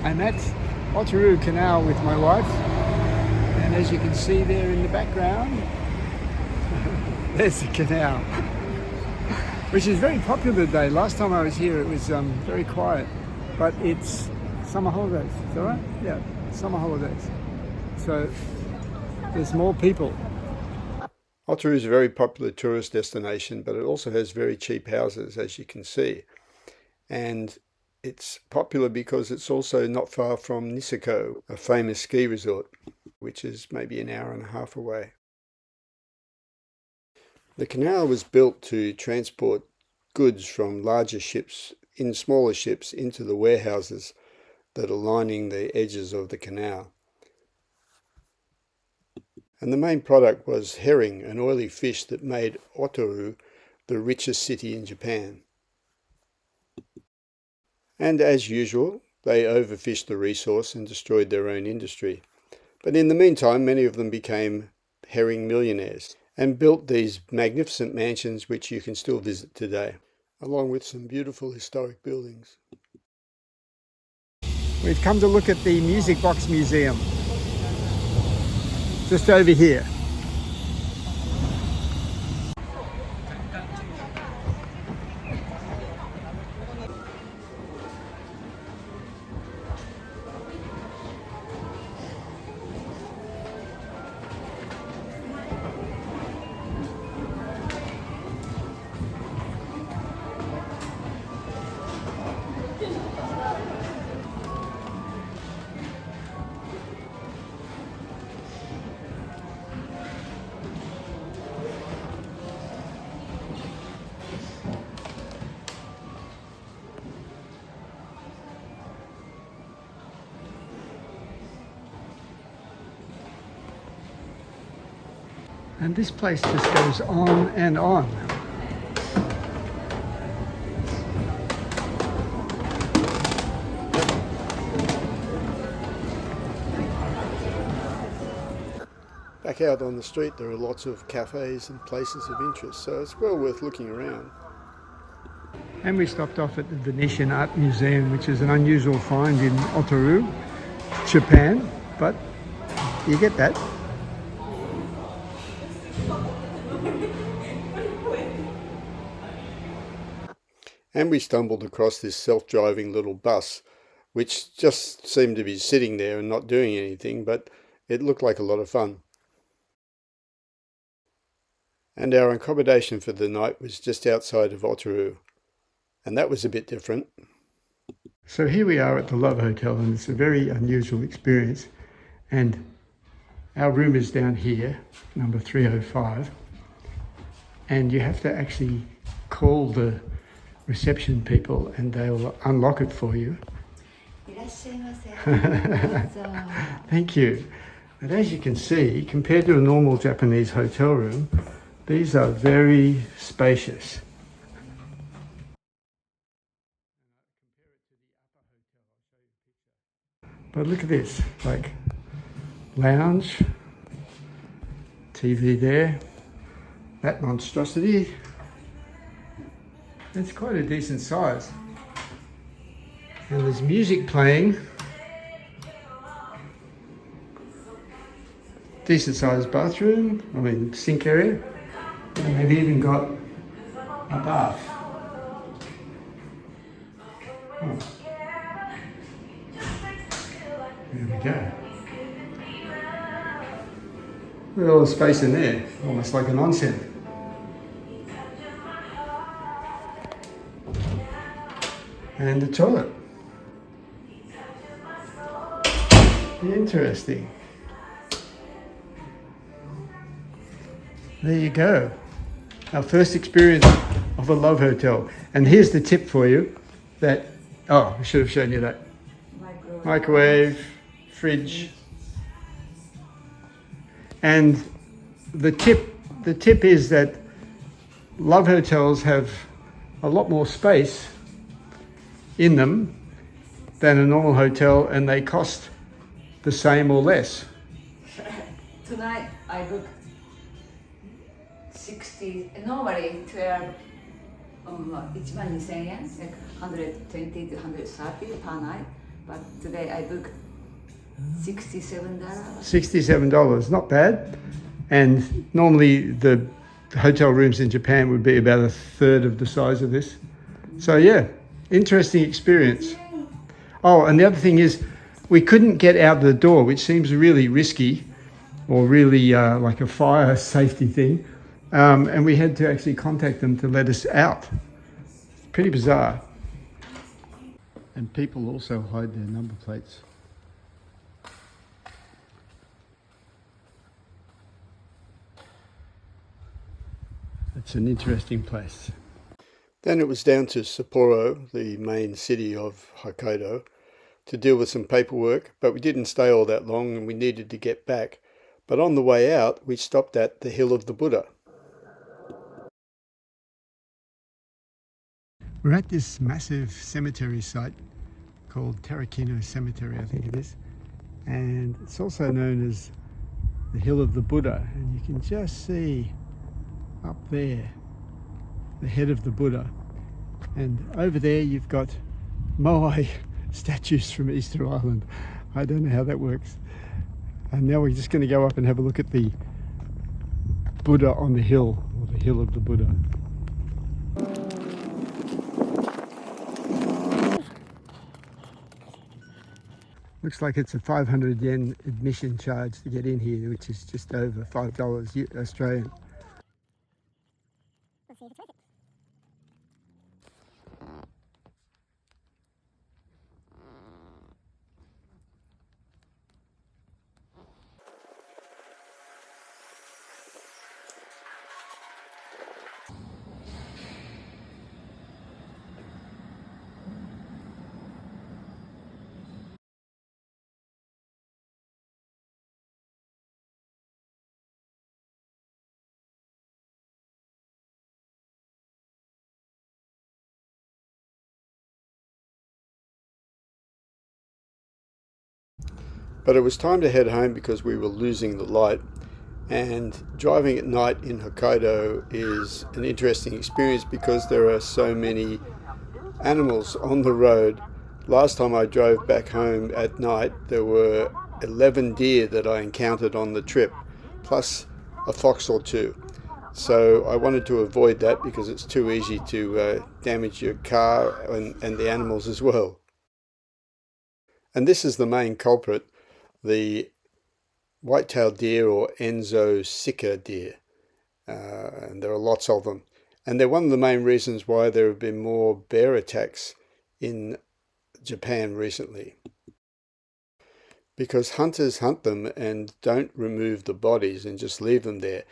I'm at Otaru Canal with my wife, and as you can see there in the background, there's the canal, which is very popular today. Last time I was here it was very quiet, but it's summer holidays, is that right? Yeah, summer holidays. So there's more people. Otaru is a very popular tourist destination, but it also has very cheap houses, as you can see. And it's popular because it's also not far from Niseko, a famous ski resort, which is maybe an hour and a half away. The canal was built to transport goods from larger ships in smaller ships into the warehouses that are lining the edges of the canal. And the main product was herring, an oily fish that made Otaru the richest city in Japan. And as usual, they overfished the resource and destroyed their own industry. But in the meantime, many of them became herring millionaires and built these magnificent mansions which you can still visit today, along with some beautiful historic buildings. We've come to look at the Music Box Museum, just over here. And this place just goes on and on. Back out on the street there are lots of cafes and places of interest, so it's well worth looking around. And we stopped off at the Venetian Art Museum, which is an unusual find in Otaru, Japan, but you get that. And we stumbled across this self-driving little bus, which just seemed to be sitting there and not doing anything, but it looked like a lot of fun. And our accommodation for the night was just outside of Otaru, and that was a bit different. So here we are at the Love Hotel, and it's a very unusual experience. And our room is down here, number 305, and you have to actually call the reception people and they'll unlock it for you. Thank you. And as you can see, compared to a normal Japanese hotel room, these are very spacious. But look at this, like lounge, TV there, that monstrosity. It's quite a decent size. And there's music playing. Decent sized bathroom, sink area. And they've even got a bath. Oh. There we go. Look at all the space in there, almost like an onsen. And the toilet. Interesting. There you go. Our first experience of a love hotel. And here's the tip for you that, I should have shown you that. Microwave, fridge. And the tip is that love hotels have a lot more space in them than a normal hotel, and they cost the same or less. Tonight I booked 60, normally 12, 1万2000 yen, like 120 to 130 per night. but today I booked $67. $67, not bad. And normally the hotel rooms in Japan would be about a third of the size of this. So yeah, interesting experience. Oh, and the other thing is we couldn't get out the door, which seems really risky or really like a fire safety thing. And we had to actually contact them to let us out. Pretty bizarre. And people also hide their number plates. It's an interesting place. Then it was down to Sapporo, the main city of Hokkaido, to deal with some paperwork, but we didn't stay all that long and we needed to get back. But on the way out, we stopped at the Hill of the Buddha. We're at this massive cemetery site called Tarakino Cemetery, I think it is. And it's also known as the Hill of the Buddha. And you can just see up there the head of the Buddha. And over there you've got Moai statues from Easter Island. I don't know how that works. And now we're just going to go up and have a look at the Buddha on the hill, or the Hill of the Buddha. Looks like it's a 500 yen admission charge to get in here, which is just over $5 Australian. Let's see if it's worth it. But it was time to head home because we were losing the light, and driving at night in Hokkaido is an interesting experience because there are so many animals on the road. Last time I drove back home at night, there were 11 deer that I encountered on the trip, plus a fox or two. So I wanted to avoid that because it's too easy to damage your car and the animals as well. And this is the main culprit, the white-tailed deer, or Enzo sika deer. And there are lots of them. And they're one of the main reasons why there have been more bear attacks in Japan recently. Because hunters hunt them and don't remove the bodies and just leave them there.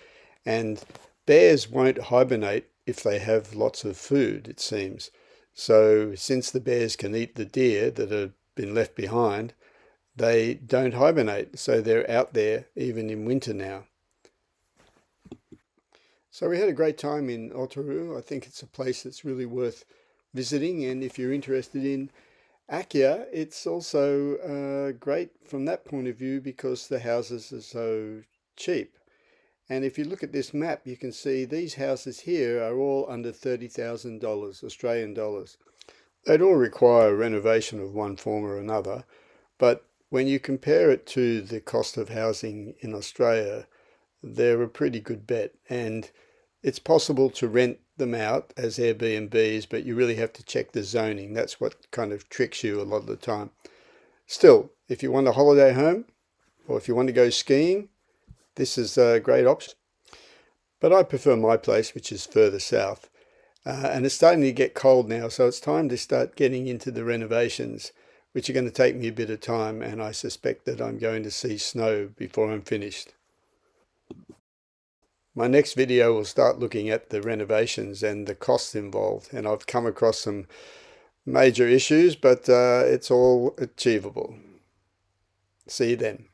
And bears won't hibernate if they have lots of food, it seems. So since the bears can eat the deer that have been left behind, they don't hibernate, so they're out there even in winter now. So we had a great time in Otaru. I think it's a place that's really worth visiting, and if you're interested in akiya, it's also great from that point of view because the houses are so cheap. And if you look at this map, you can see these houses here are all under $30,000 Australian dollars. They'd all require renovation of one form or another, but when you compare it to the cost of housing in Australia, they're a pretty good bet. And it's possible to rent them out as Airbnbs, but you really have to check the zoning. That's what kind of tricks you a lot of the time. Still, if you want a holiday home, or if you want to go skiing, this is a great option. But I prefer my place, which is further south. And it's starting to get cold now, so it's time to start getting into the renovations, which are going to take me a bit of time, and I suspect that I'm going to see snow before I'm finished. My next video will start looking at the renovations and the costs involved, and I've come across some major issues, but it's all achievable. See you then.